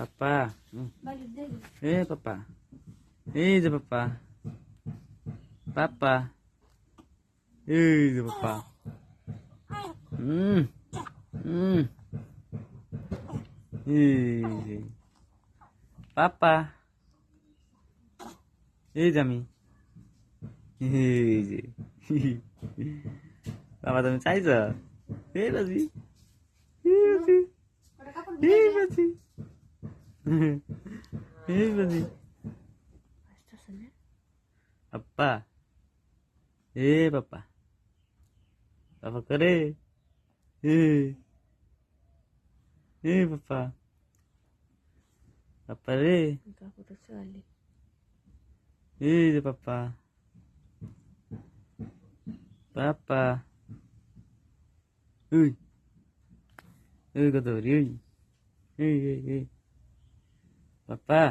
পাপা পাপা এই যে পাপা পাপা এই যে পাপা হুম হুম এই যে পাপা এই যে আমি এই যে বাবা তুমি চাইছ এই বাজি এই বাজি এই বাজি এই বাজি পাপা এ পাপা পাপা করে এ পাপা পাপা রে এই যে পাপা পাপা উই কত এই এই এই পাপা